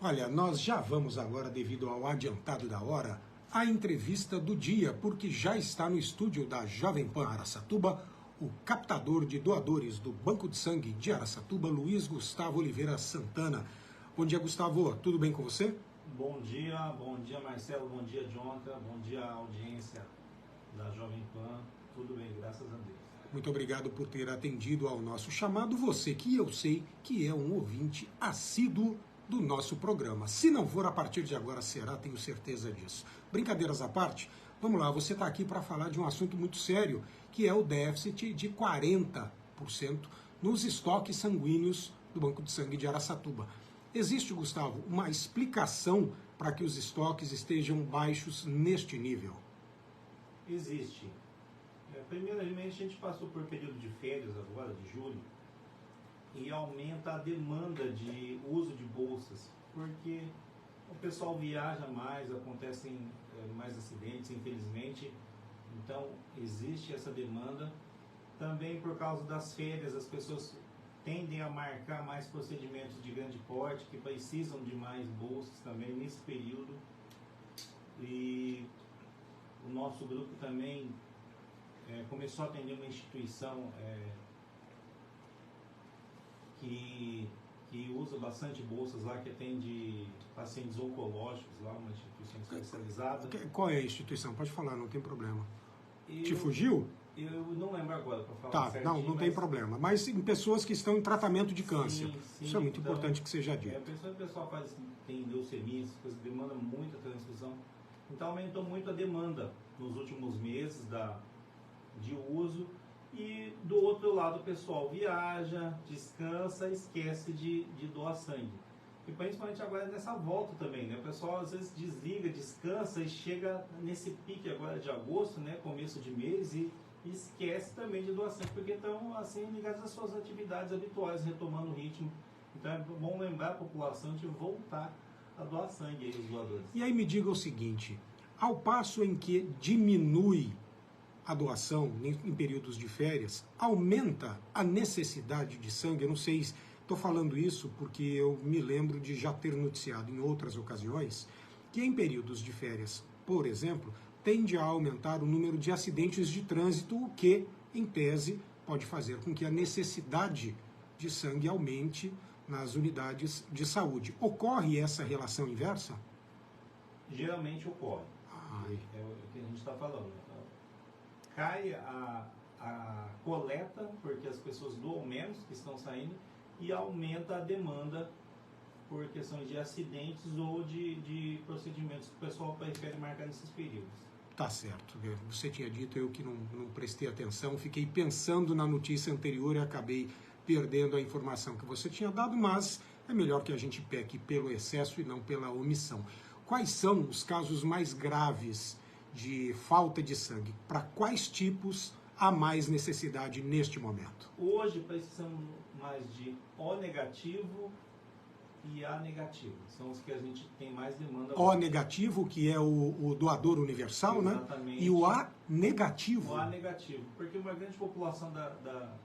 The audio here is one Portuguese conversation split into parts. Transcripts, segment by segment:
Olha, nós já vamos agora, devido ao adiantado da hora, à entrevista do dia, porque já está no estúdio da Jovem Pan Araçatuba o captador de doadores do Banco de Sangue de Araçatuba, Luiz Gustavo Oliveira Santana. Bom dia, Gustavo. Tudo bem com você? Bom dia Marcelo, bom dia Jonathan, bom dia audiência da Jovem Pan. Tudo bem, graças a Deus. Muito obrigado por ter atendido ao nosso chamado, você que eu sei que é um ouvinte assíduo do nosso programa. Se não for, a partir de agora será, tenho certeza disso. Brincadeiras à parte, vamos lá, você está aqui para falar de um assunto muito sério, que é o déficit de 40% nos estoques sanguíneos do Banco de Sangue de Araçatuba. Existe, Gustavo, uma explicação para que os estoques estejam baixos neste nível? Existe. Primeiramente, a gente passou por período de férias agora, de julho, e aumenta a demanda de uso de bolsas, porque o pessoal viaja mais, acontecem mais acidentes, infelizmente, então existe essa demanda. Também por causa das férias, as pessoas tendem a marcar mais procedimentos de grande porte, que precisam de mais bolsas também nesse período, e o nosso grupo também começou a atender uma instituição que usa bastante bolsas lá, que atende pacientes oncológicos lá, uma instituição especializada. Qual é a instituição? Pode falar, não tem problema. Te fugiu? Eu não lembro agora para falar. Tá, certinho, não tem problema. Mas em pessoas que estão em tratamento de câncer. Sim, isso é muito importante que seja dito. O pessoal tem leucemia, demanda muita transfusão. Então aumentou muito a demanda nos últimos meses de uso. E do outro lado o pessoal viaja, descansa, esquece de doar sangue. E principalmente agora nessa volta também, né? O pessoal às vezes desliga, descansa e chega nesse pique agora de agosto, né? Começo de mês, e esquece também de doar sangue, porque estão assim ligados às suas atividades habituais, retomando o ritmo. Então é bom lembrar a população de voltar a doar sangue aí, os doadores. E aí me diga o seguinte, ao passo em que diminui a doação em períodos de férias, aumenta a necessidade de sangue. Eu não sei, estou falando isso porque eu me lembro de já ter noticiado em outras ocasiões que em períodos de férias, por exemplo, tende a aumentar o número de acidentes de trânsito, o que, em tese, pode fazer com que a necessidade de sangue aumente nas unidades de saúde. Ocorre essa relação inversa? Geralmente ocorre. É o que a gente está falando. Cai a coleta, porque as pessoas doam menos que estão saindo, e aumenta a demanda por questões de acidentes ou de procedimentos que o pessoal prefere marcar nesses períodos. Tá certo. Você tinha dito, eu que não prestei atenção, fiquei pensando na notícia anterior e acabei perdendo a informação que você tinha dado, mas é melhor que a gente peque pelo excesso e não pela omissão. Quais são os casos mais graves de falta de sangue? Para quais tipos há mais necessidade neste momento? Hoje precisamos mais de O negativo e A negativo. São os que a gente tem mais demanda. O negativo, que é o doador universal, exatamente, né? E o A negativo. O A negativo, porque uma grande população da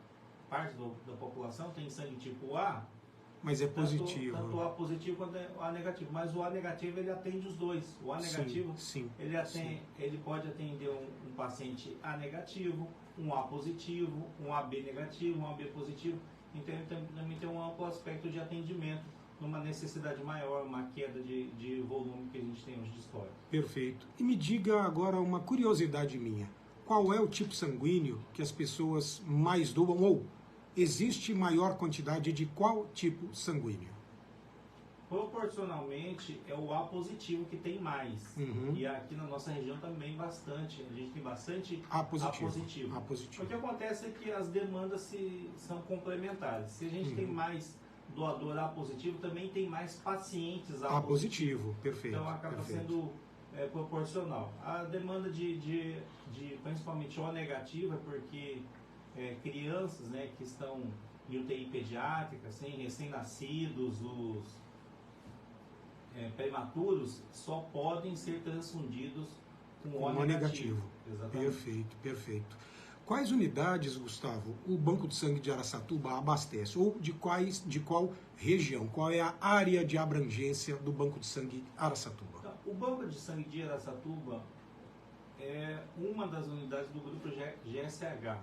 parte da população tem sangue tipo A, mas é positivo. Tanto o A positivo quanto o A negativo. Mas o A negativo ele atende os dois. O A negativo sim, ele pode atender um paciente A negativo, um A positivo, um AB negativo, um AB positivo. Então ele também tem um amplo aspecto de atendimento, numa necessidade maior, uma queda de volume que a gente tem hoje de história. Perfeito. E me diga agora uma curiosidade minha. Qual é o tipo sanguíneo que as pessoas mais doam, ou existe maior quantidade de qual tipo sanguíneo? Proporcionalmente é o A positivo que tem mais. E aqui na nossa região também bastante. A gente tem bastante A positivo. A positivo. O que acontece é que as demandas são complementares. Se a gente tem mais doador A positivo, também tem mais pacientes A positivo. Perfeito. Então acaba sendo proporcional. A demanda de principalmente O negativo é porque crianças, né, que estão em UTI pediátrica, assim, recém-nascidos, os prematuros, só podem ser transfundidos com O negativo. Exatamente. Perfeito. Quais unidades, Gustavo, o Banco de Sangue de Araçatuba abastece? Ou de qual região? Qual é a área de abrangência do Banco de Sangue Araçatuba? Então, o Banco de Sangue de Araçatuba é uma das unidades do Grupo GSH.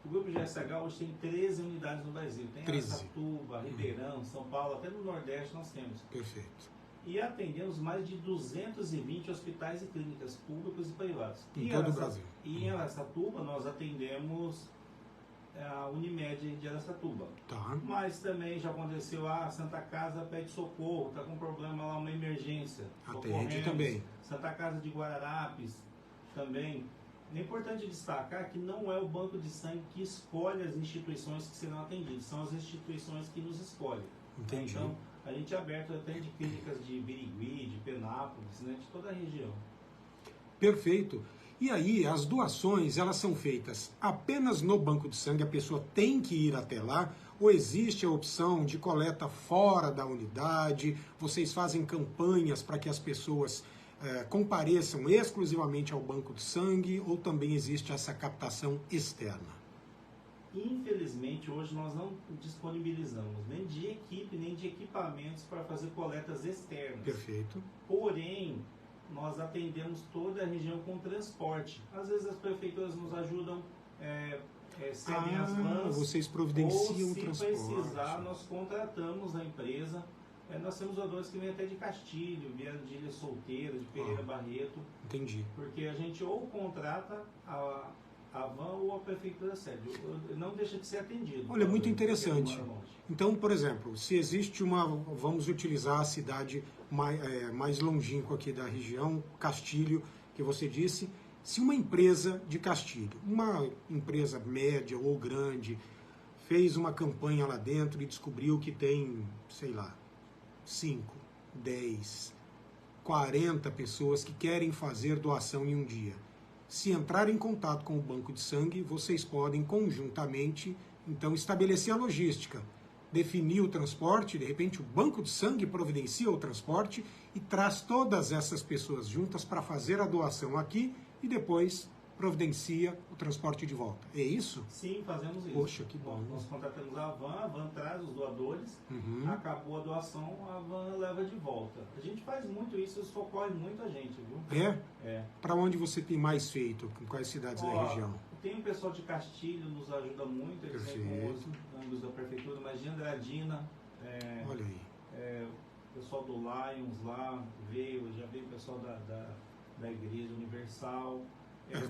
O Grupo GSH hoje tem 13 unidades no Brasil. Tem 13. Araçatuba, Ribeirão, São Paulo, até no Nordeste nós temos. Perfeito. E atendemos mais de 220 hospitais e clínicas públicos e privados. Em todo o Brasil. E em Araçatuba nós atendemos a Unimed de Araçatuba. Tá. Mas também já aconteceu, a Santa Casa pede socorro, está com problema lá, uma emergência. Atende também. Santa Casa de Guararapes também. É importante destacar que não é o Banco de Sangue que escolhe as instituições que serão atendidas, são as instituições que nos escolhem. Entendi. Então, a gente é aberto até de clínicas de Birigui, de Penápolis, né, de toda a região. Perfeito. E aí, as doações, elas são feitas apenas no Banco de Sangue, a pessoa tem que ir até lá, ou existe a opção de coleta fora da unidade? Vocês fazem campanhas para que as pessoas compareçam exclusivamente ao Banco de Sangue, ou também existe essa captação externa? Infelizmente, hoje nós não disponibilizamos nem de equipe, nem de equipamentos para fazer coletas externas. Perfeito. Porém, nós atendemos toda a região com transporte. Às vezes as prefeituras nos ajudam, cedem as vans. Vocês providenciam o transporte. Se precisar, nós contratamos a empresa. Nós temos doadores que vêm até de Castilho, vieram de Ilha Solteira, de Pereira Barreto. Entendi. Porque a gente ou contrata a van ou a prefeitura cede. Não deixa de ser atendido. Olha, muito interessante. Então, por exemplo, se existe vamos utilizar a cidade mais longínqua aqui da região, Castilho, que você disse, se uma empresa de Castilho, uma empresa média ou grande, fez uma campanha lá dentro e descobriu que tem, sei lá, 5, 10, 40 pessoas que querem fazer doação em um dia. Se entrar em contato com o Banco de Sangue, vocês podem conjuntamente, então, estabelecer a logística, definir o transporte, de repente o Banco de Sangue providencia o transporte e traz todas essas pessoas juntas para fazer a doação aqui e depois providencia o transporte de volta. É isso? Sim, fazemos isso. Poxa, que bom. Nós contratamos a van traz os doadores, acabou a doação, a van leva de volta. A gente faz muito isso socorre muito a gente, viu? É? Para onde você tem mais feito? Em quais cidades da região? Tem o pessoal de Castilho, nos ajuda muito, eles vêm com os ângulos da prefeitura, mas de Andradina, olha aí. O pessoal do Lions lá já veio o pessoal da Igreja Universal.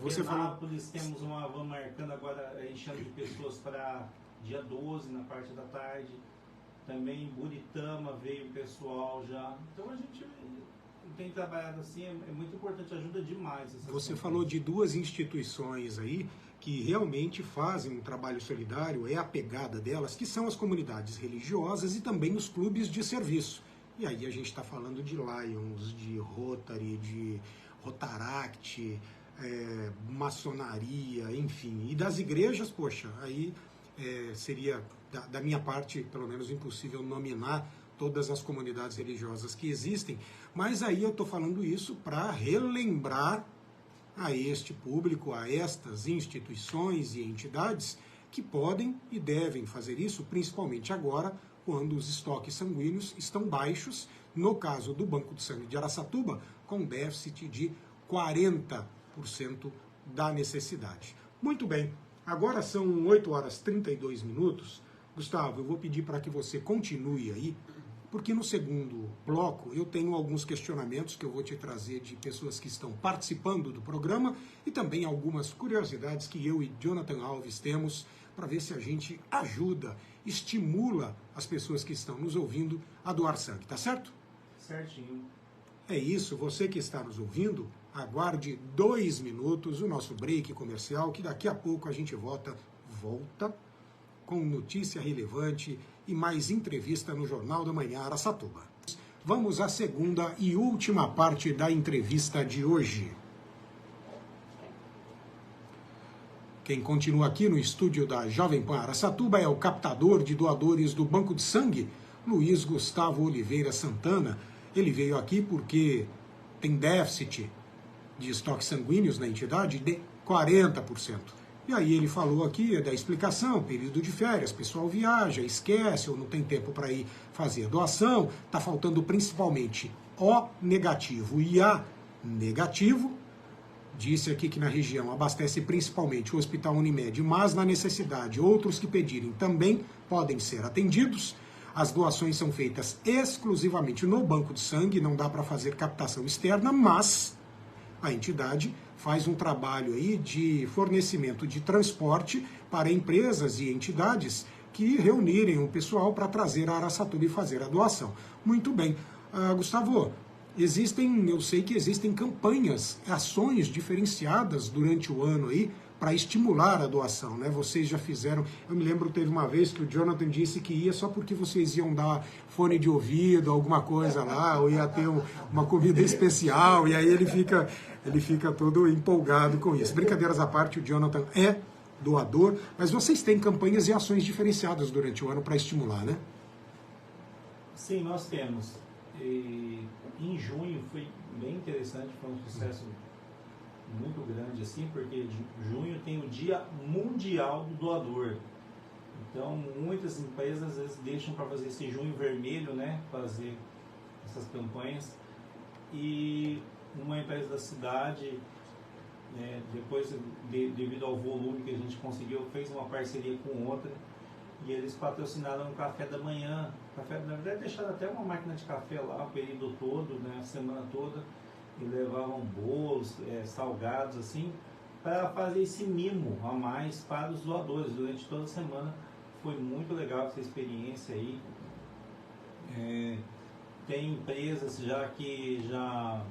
Você Penápolis, temos uma van marcando agora, enchendo de pessoas para dia 12, na parte da tarde. Também em Buritama veio o pessoal já. Então a gente tem trabalhado assim, é muito importante, ajuda demais. Você falou de duas instituições aí que realmente fazem um trabalho solidário, é a pegada delas, que são as comunidades religiosas e também os clubes de serviço. E aí a gente está falando de Lions, de Rotary, de Rotaract, maçonaria, enfim. E das igrejas, poxa, aí seria, da minha parte, pelo menos impossível nominar todas as comunidades religiosas que existem, mas aí eu estou falando isso para relembrar a este público, a estas instituições e entidades que podem e devem fazer isso, principalmente agora, quando os estoques sanguíneos estão baixos, no caso do Banco de Sangue de Araçatuba, com déficit de 40% da necessidade. Muito bem, agora são 8 horas e 32 minutos. Gustavo, eu vou pedir para que você continue aí, porque no segundo bloco eu tenho alguns questionamentos que eu vou te trazer de pessoas que estão participando do programa e também algumas curiosidades que eu e Jonathan Alves temos para ver se a gente ajuda, estimula as pessoas que estão nos ouvindo a doar sangue, tá certo? Certinho. É isso, você que está nos ouvindo, aguarde 2 minutos o nosso break comercial, que daqui a pouco a gente volta com notícia relevante e mais entrevista no Jornal da Manhã Araçatuba. Vamos à segunda e última parte da entrevista de hoje. Quem continua aqui no estúdio da Jovem Pan Araçatuba é o captador de doadores do Banco de Sangue, Luiz Gustavo Oliveira Santana. Ele veio aqui porque tem déficit de estoques sanguíneos na entidade, 40%. E aí ele falou aqui da explicação, período de férias, pessoal viaja, esquece ou não tem tempo para ir fazer a doação, está faltando principalmente O negativo e A negativo. Disse aqui que na região abastece principalmente o Hospital Unimed, mas na necessidade outros que pedirem também podem ser atendidos. As doações são feitas exclusivamente no banco de sangue, não dá para fazer captação externa, mas a entidade faz um trabalho aí de fornecimento de transporte para empresas e entidades que reunirem o pessoal para trazer a Araçatuba e fazer a doação. Muito bem. Gustavo, eu sei que existem campanhas, ações diferenciadas durante o ano aí para estimular a doação, né? Vocês já fizeram, eu me lembro, teve uma vez que o Jonathan disse que ia só porque vocês iam dar fone de ouvido, alguma coisa lá, ou ia ter uma comida especial, e aí ele fica todo empolgado com isso. Brincadeiras à parte, o Jonathan é doador, mas vocês têm campanhas e ações diferenciadas durante o ano para estimular, né? Sim, nós temos. E em junho foi bem interessante, foi um sucesso muito grande assim, porque junho tem o Dia Mundial do Doador. Então muitas empresas às vezes deixam para fazer esse junho vermelho, né, fazer essas campanhas. E uma empresa da cidade, depois devido ao volume que a gente conseguiu, fez uma parceria com outra e eles patrocinaram um café da manhã. Na verdade deixaram até uma máquina de café lá o período todo, né, a semana toda, e levavam bolos, salgados assim, para fazer esse mimo a mais para os doadores durante toda a semana. Foi muito legal essa experiência aí. Tem empresas que já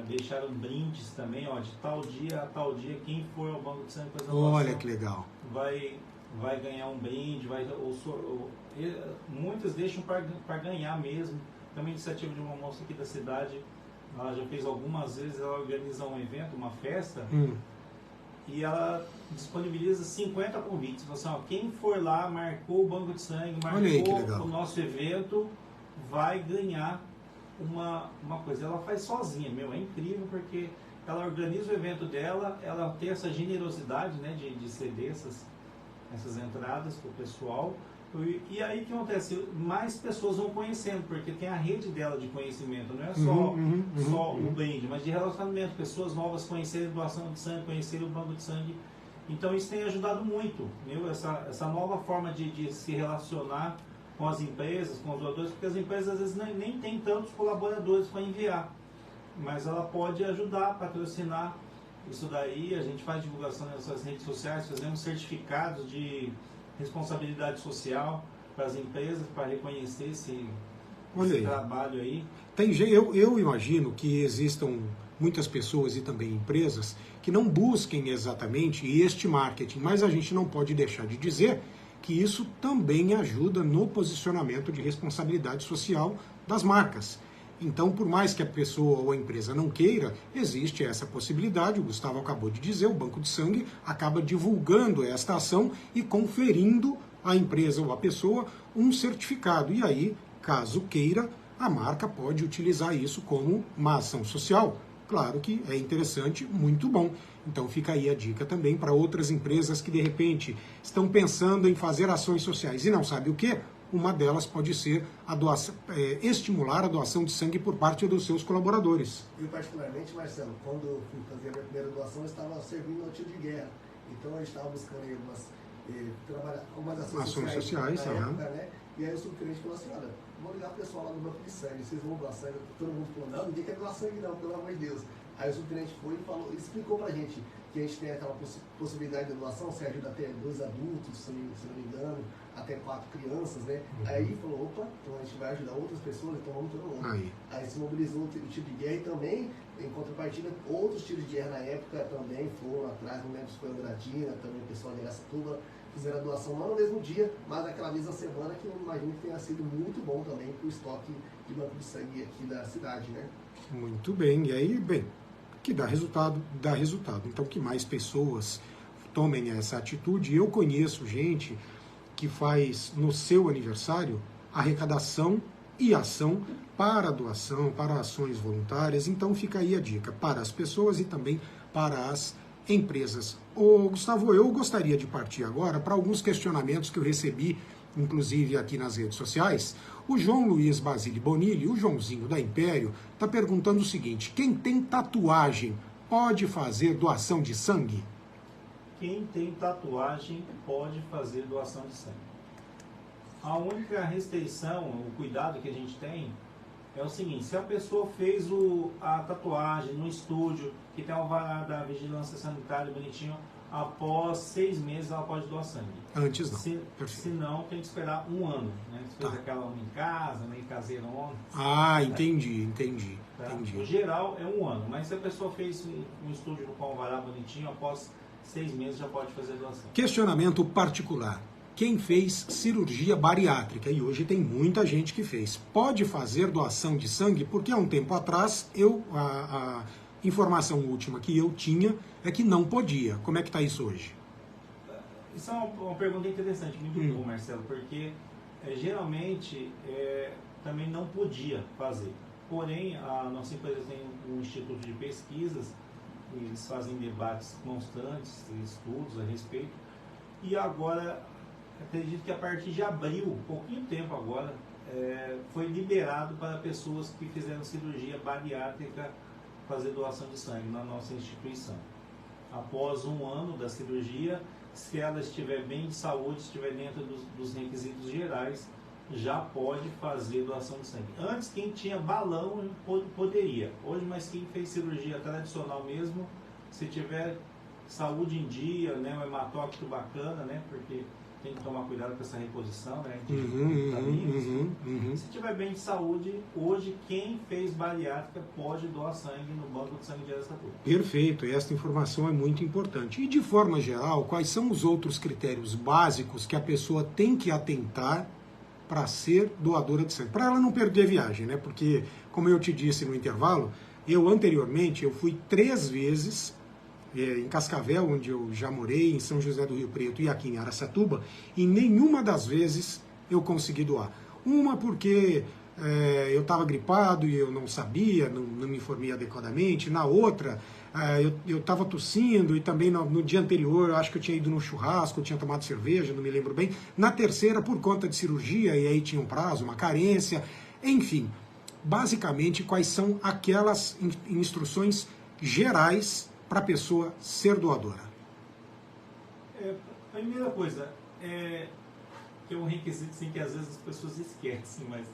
deixaram brindes também, ó, de tal dia a tal dia, quem for ao banco de sangue fazer a doação, olha que legal, vai ganhar um brinde, muitas deixam para ganhar mesmo. Tem uma iniciativa de uma moça aqui da cidade, ela já fez algumas vezes, ela organiza um evento, uma festa, e ela disponibiliza 50 convites. Assim, ó, quem for lá, marcou o banco de sangue, marcou o nosso evento, vai ganhar uma coisa. Ela faz sozinha, é incrível, porque ela organiza o evento dela, ela tem essa generosidade, né, de ceder essas entradas para o pessoal. E aí o que acontece? Mais pessoas vão conhecendo, porque tem a rede dela de conhecimento, não é só o brinde, mas de relacionamento, pessoas novas conhecerem doação de sangue, conhecerem o banco de sangue. Então isso tem ajudado muito, viu? Essa nova forma de se relacionar com as empresas, com os doadores, porque as empresas às vezes nem têm tantos colaboradores para enviar, mas ela pode ajudar, patrocinar isso daí. A gente faz divulgação nas nossas redes sociais, fazemos certificados de responsabilidade social para as empresas, para reconhecer esse trabalho aí. Eu imagino que existam muitas pessoas e também empresas que não busquem exatamente este marketing, mas a gente não pode deixar de dizer que isso também ajuda no posicionamento de responsabilidade social das marcas. Então, por mais que a pessoa ou a empresa não queira, existe essa possibilidade. O Gustavo acabou de dizer, o Banco de Sangue acaba divulgando esta ação e conferindo à empresa ou à pessoa um certificado. E aí, caso queira, a marca pode utilizar isso como uma ação social. Claro que é interessante, muito bom. Então fica aí a dica também para outras empresas que de repente estão pensando em fazer ações sociais e não sabem o que. Uma delas pode ser a doação, estimular a doação de sangue por parte dos seus colaboradores. Eu particularmente, Marcelo, quando eu fui fazer a minha primeira doação, eu estava servindo ao tiro de guerra. Então eu estava buscando aí algumas ações sociais na época, né? E aí o subtenente falou assim, olha, vou ligar o pessoal lá do banco de sangue, vocês vão doar sangue? Todo mundo falou, não, ninguém quer doar sangue não, pelo amor de Deus. Aí o subtenente foi e falou, explicou pra gente que a gente tem aquela possibilidade de doação, você ajuda até 2 adultos, se não me engano, até 4 crianças, né? Aí falou, opa, então a gente vai ajudar outras pessoas, então vamos todo mundo. Aí se mobilizou o tiro de guerra e também, em contrapartida, outros tiros de guerra na época também foram atrás, não lembro se foi Andradina, também o pessoal de Araçatuba, fizeram a doação não no mesmo dia, mas naquela mesma semana, que eu imagino que tenha sido muito bom também para o estoque de banco de sangue aqui da cidade, né? Muito bem, e aí, bem, que dá resultado, dá resultado. Então, que mais pessoas tomem essa atitude. Eu conheço gente que faz no seu aniversário arrecadação e ação para doação, para ações voluntárias. Então fica aí a dica para as pessoas e também para as empresas. Ô, Gustavo, eu gostaria de partir agora para alguns questionamentos que eu recebi, inclusive aqui nas redes sociais. O João Luiz Basile Bonilli, o Joãozinho da Império, está perguntando o seguinte: quem tem tatuagem pode fazer doação de sangue? Quem tem tatuagem pode fazer doação de sangue. A única restrição, o cuidado que a gente tem é o seguinte: se a pessoa fez a tatuagem no estúdio, que tem alvará da vigilância sanitária bonitinho, após 6 meses ela pode doar sangue. Antes não. Se não, tem que esperar 1 ano. Né? Se fez aquela uma em casa, meio caseirona. Ah, entendi. Tá? O geral é 1 ano, mas se a pessoa fez um estúdio com alvará bonitinho, após 6 meses já pode fazer doação. Questionamento particular. Quem fez cirurgia bariátrica, e hoje tem muita gente que fez, pode fazer doação de sangue? Porque há um tempo atrás, a informação última que eu tinha é que não podia. Como é que está isso hoje? Isso é uma pergunta interessante, muito boa, Marcelo, porque geralmente também não podia fazer. Porém, a nossa empresa tem um instituto de pesquisas, eles fazem debates constantes, estudos a respeito, e agora, acredito que a partir de abril, pouquinho tempo agora, foi liberado para pessoas que fizeram cirurgia bariátrica fazer doação de sangue na nossa instituição. Após 1 ano da cirurgia, se ela estiver bem de saúde, estiver dentro dos requisitos gerais, já pode fazer doação de sangue. Antes, quem tinha balão poderia. Hoje, mas quem fez cirurgia tradicional mesmo, se tiver saúde em dia, né, um hematócrito bacana, né, porque tem que tomar cuidado com essa reposição, né, de vitaminas. Se tiver bem de saúde, hoje quem fez bariátrica pode doar sangue no banco de sangue de Araçatuba. Perfeito, esta informação é muito importante. E de forma geral, quais são os outros critérios básicos que a pessoa tem que atentar para ser doadora de sangue? Para ela não perder a viagem, né? Porque, como eu te disse no intervalo, anteriormente eu fui 3 vezes em Cascavel, onde eu já morei, em São José do Rio Preto e aqui em Araçatuba, e nenhuma das vezes eu consegui doar. Uma porque eu estava gripado e eu não sabia, não me informei adequadamente. Na outra, eu estava tossindo e também no dia anterior eu acho que eu tinha ido no churrasco, eu tinha tomado cerveja, não me lembro bem. Na terceira, por conta de cirurgia, e aí tinha um prazo, uma carência. Enfim, basicamente, quais são aquelas instruções gerais para a pessoa ser doadora? Primeira coisa, que é um requisito assim, que às vezes as pessoas esquecem, mas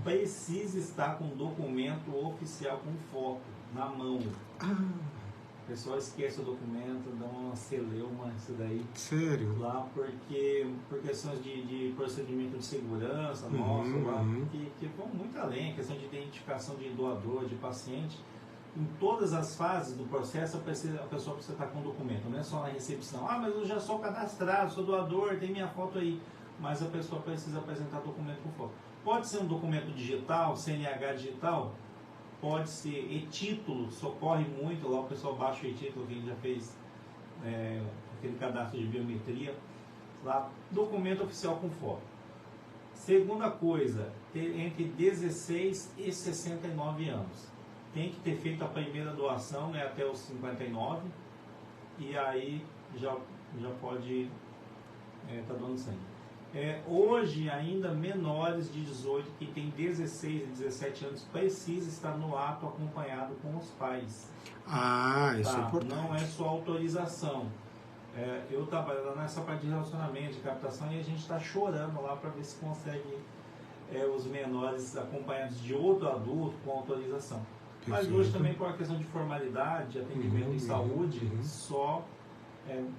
precisa estar com um documento oficial com foto na mão. O pessoal esquece o documento, dá uma celeuma, isso daí. Sério? Lá, porque por questões de procedimento de segurança nosso, lá, que vão muito além, questão de identificação de doador, de paciente. Em todas as fases do processo, a pessoa precisa estar com o documento, não é só na recepção. Ah, mas eu já sou cadastrado, sou doador, tem minha foto aí. Mas a pessoa precisa apresentar documento com foto. Pode ser um documento digital, CNH digital, pode ser e-título, socorre muito, lá o pessoal baixa o e-título, quem já fez aquele cadastro de biometria. Lá, documento oficial com foto. Segunda coisa, entre 16 e 69 anos. Tem que ter feito a primeira doação, né, até os 59, e aí já pode estar doando sangue. Hoje, ainda menores de 18, que tem 16 e 17 anos, precisa estar no ato acompanhado com os pais. Ah, isso é importante. Não é só autorização. Eu trabalho nessa parte de relacionamento, de captação, e a gente está chorando lá para ver se consegue os menores acompanhados de outro adulto com autorização. Mas hoje também por uma questão de formalidade, de atendimento em saúde, só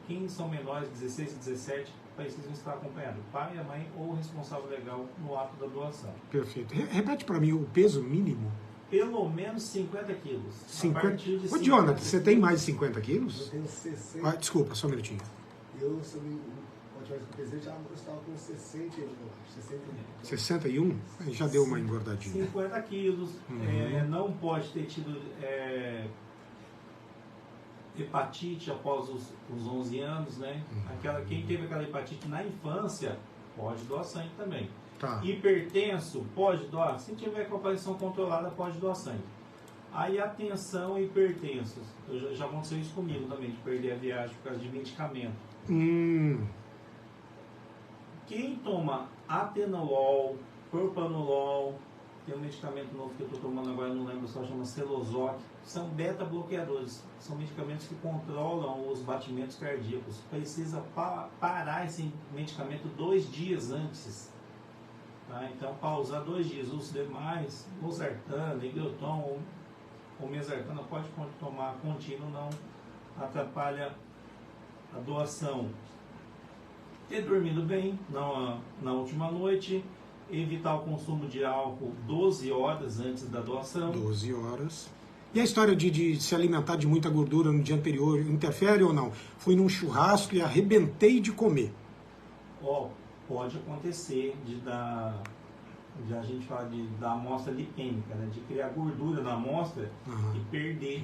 quem são menores, 16 e 17, precisam estar acompanhados, o pai, a mãe ou o responsável legal no ato da doação. Perfeito. Repete para mim o peso mínimo. Pelo menos 50 quilos. 50. Ô, Jonathan, você tem mais de 50 quilos? Eu tenho 60. Desculpa, só um minutinho. Eu estava com 61, eu acho. 61? Já deu uma engordadinha. 50 quilos. Não pode ter tido hepatite após os 11 anos, né? Quem teve aquela hepatite na infância pode doar sangue também. Tá. Hipertenso pode doar. Se tiver com a pressão controlada, pode doar sangue. Aí atenção e hipertensos. Já aconteceu isso comigo também, de perder a viagem por causa de medicamento. Quem toma atenolol, propanolol, tem um medicamento novo que eu estou tomando agora, não lembro só, chama Celozoc, são beta-bloqueadores, são medicamentos que controlam os batimentos cardíacos. Precisa parar esse medicamento 2 dias antes. Tá? Então, pausar 2 dias. Os demais, losartana, Igloton ou mesartana, pode tomar contínuo, não atrapalha a doação. Ter dormido bem na última noite, evitar o consumo de álcool 12 horas antes da doação. 12 horas. E a história de se alimentar de muita gordura no dia anterior, interfere ou não? Fui num churrasco e arrebentei de comer. Pode acontecer a gente fala da amostra lipêmica, né? De criar gordura na amostra e perder.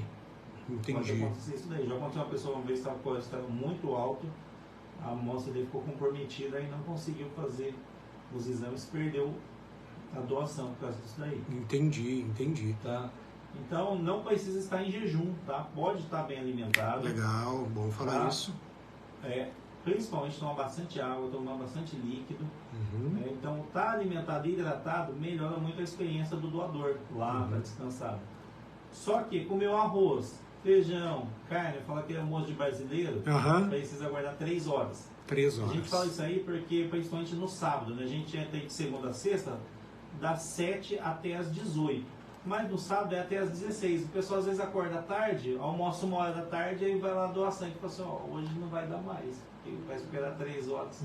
Entendi. Pode acontecer isso daí. Já aconteceu uma pessoa uma vez que estava com o colesterol muito alto, a amostra dele ficou comprometida e não conseguiu fazer os exames, perdeu a doação por causa disso daí. Entendi. Tá? Então não precisa estar em jejum, tá? Pode estar bem alimentado. Legal, bom falar isso. Principalmente tomar bastante água, tomar bastante líquido. Então, estar alimentado e hidratado melhora muito a experiência do doador lá para descansar. Só que comer arroz, feijão, carne, fala que é almoço de brasileiro, precisa guardar 3 horas. 3 horas. A gente fala isso aí porque, principalmente no sábado, né? A gente tem de segunda a sexta, das 7 até as 18. Mas no sábado é até as 16. O pessoal às vezes acorda tarde, almoça 1 hora da tarde e vai lá doar sangue. Fala assim, hoje não vai dar mais. Vai esperar 3 horas,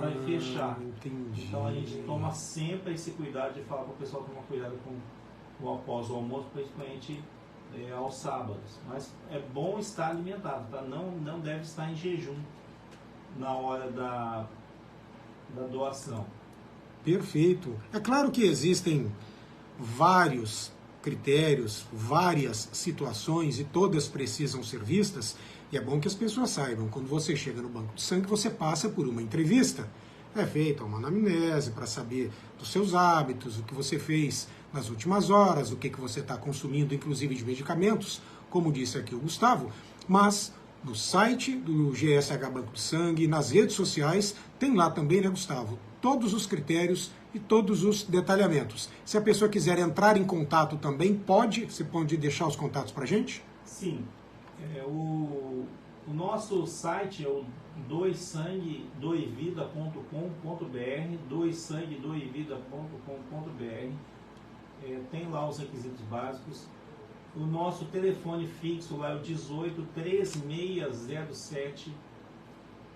vai fechar. Entendi. Então a gente toma sempre esse cuidado de falar para o pessoal tomar cuidado com o após o almoço, principalmente aos sábados. Mas é bom estar alimentado, tá? Não deve estar em jejum na hora da doação. Perfeito. É claro que existem vários critérios, várias situações e todas precisam ser vistas. E é bom que as pessoas saibam, quando você chega no banco de sangue, você passa por uma entrevista. É feita uma anamnese para saber dos seus hábitos, o que você fez nas últimas horas, o que você está consumindo, inclusive de medicamentos, como disse aqui o Gustavo. Mas no site do GSH Banco de Sangue, nas redes sociais, tem lá também, né, Gustavo, todos os critérios e todos os detalhamentos. Se a pessoa quiser entrar em contato também, você pode deixar os contatos para a gente? Sim. O nosso site é o doesanguedoevida.com.br, doesanguedoevida.com.br. Tem lá os requisitos básicos. O nosso telefone fixo lá é o 18 3607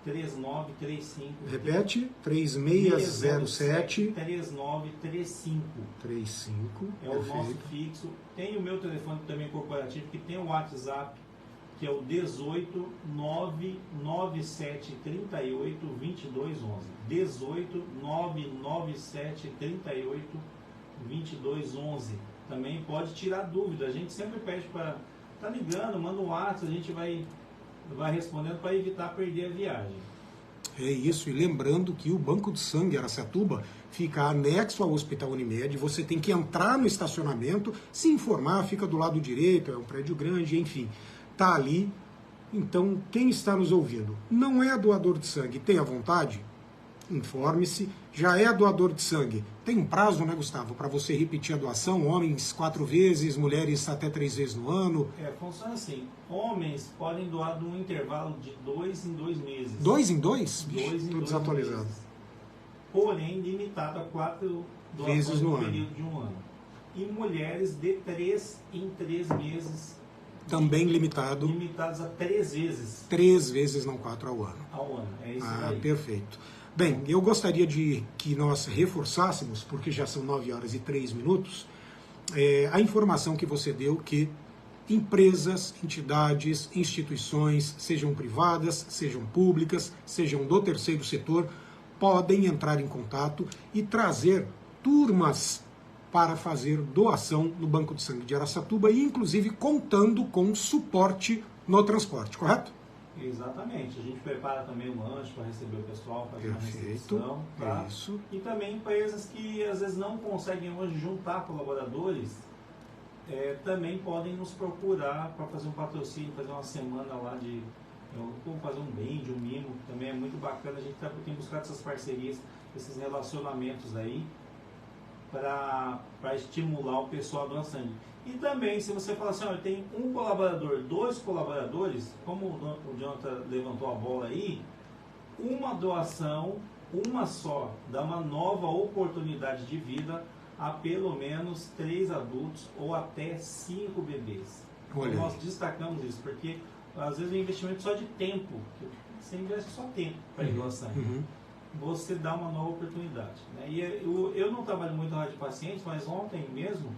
3935. Repete, 3607 3935. 35. É o nosso fixo. Tem o meu telefone também corporativo, que tem o WhatsApp, que é o 18 997 38 2211. 18 997 38 2211. Também pode tirar dúvida. A gente sempre pede para tá ligando, manda um WhatsApp, a gente vai respondendo para evitar perder a viagem. É isso, e lembrando que o Banco de Sangue Araçatuba fica anexo ao Hospital Unimed, você tem que entrar no estacionamento, se informar, fica do lado direito, é um prédio grande, enfim, tá ali. Então, quem está nos ouvindo, não é doador de sangue, tenha vontade, informe-se. Já é doador de sangue, tem um prazo, né, Gustavo, para você repetir a doação, homens 4 vezes, mulheres até 3 vezes no ano? Funciona assim, homens podem doar num intervalo de 2 em 2 meses. 2 em 2? 2 em 2 desatualizado. meses. Porém, limitado a 4 doações no período de um ano. E mulheres de 3 em 3 meses. Também limitado. Limitados a 3 vezes. 3 vezes, não 4 ao ano. Ao ano, é isso aí. Perfeito. Bem, eu gostaria de que nós reforçássemos, porque já são 9 horas e 3 minutos, a informação que você deu que empresas, entidades, instituições, sejam privadas, sejam públicas, sejam do terceiro setor, podem entrar em contato e trazer turmas para fazer doação no Banco de Sangue de Araçatuba e, inclusive, contando com suporte no transporte, correto? Exatamente. A gente prepara também o lanche para receber o pessoal, fazer uma Perfeito. recepção. Tá? É isso. E também empresas que às vezes não conseguem hoje juntar colaboradores também podem nos procurar para fazer um patrocínio, fazer uma semana lá de... Como fazer um brinde, um mimo, também é muito bacana. A gente tem buscado essas parcerias, esses relacionamentos aí, para estimular o pessoal a doar sangue. E também, se você falar assim, olha, tem um colaborador, 2 colaboradores, como o Jonathan levantou a bola aí, uma doação, uma só, dá uma nova oportunidade de vida a pelo menos 3 adultos ou até 5 bebês. Então, nós destacamos isso, porque às vezes o investimento só de tempo, você investe só tempo para doar sangue, você dá uma nova oportunidade. Né? E eu não trabalho muito na área de pacientes, mas ontem mesmo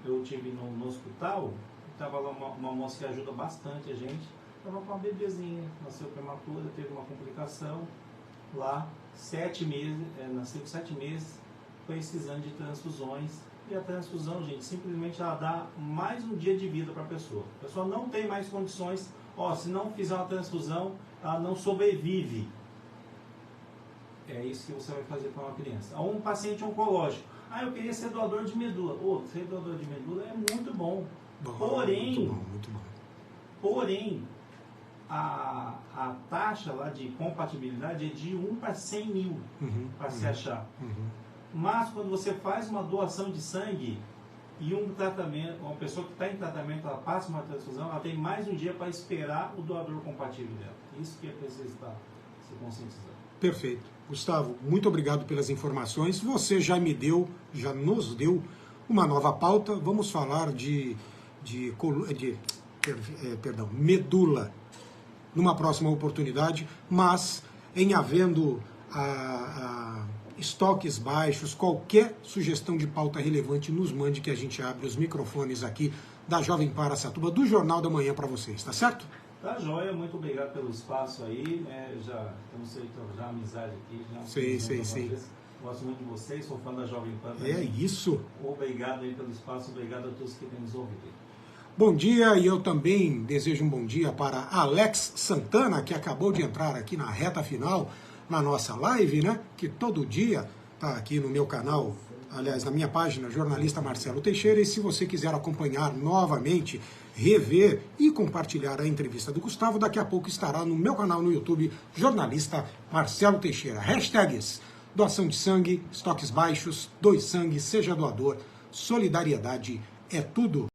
eu estive no hospital, estava lá uma moça que ajuda bastante a gente, estava com uma bebezinha, nasceu prematura, teve uma complicação lá, 7 meses, nasceu 7 meses, precisando de transfusões. E a transfusão, gente, simplesmente ela dá mais um dia de vida para a pessoa. A pessoa não tem mais condições, se não fizer uma transfusão, ela não sobrevive. É isso que você vai fazer para uma criança. Ou um paciente oncológico. Eu queria ser doador de medula. Ser doador de medula é muito bom. Porém, muito bom. Porém, a taxa lá de compatibilidade é de 1 para 100 mil para se achar. Mas quando você faz uma doação de sangue e um tratamento, uma pessoa que está em tratamento, ela passa uma transfusão, ela tem mais um dia para esperar o doador compatível dela. Isso que é preciso estar se conscientizando. Perfeito. Gustavo, muito obrigado pelas informações. Você já nos deu uma nova pauta. Vamos falar de medula numa próxima oportunidade, mas em havendo estoques baixos, qualquer sugestão de pauta relevante, nos mande que a gente abre os microfones aqui da Jovem Pan Araçatuba, do Jornal da Manhã para vocês, tá certo? Tá joia, muito obrigado pelo espaço aí, já temos feito já amizade aqui. Sei. Gosto muito de vocês, sou fã da Jovem Pan também. É isso. Obrigado aí pelo espaço, obrigado a todos que têm nos ouvido. Bom dia, e eu também desejo um bom dia para Alex Santana, que acabou de entrar aqui na reta final na nossa live, né? Que todo dia está aqui no meu canal, aliás, na minha página, jornalista Marcelo Teixeira, e se você quiser acompanhar novamente, rever e compartilhar a entrevista do Gustavo, daqui a pouco estará no meu canal no YouTube, jornalista Marcelo Teixeira. Hashtags: doação de sangue, estoques baixos, doe sangue, seja doador, solidariedade é tudo.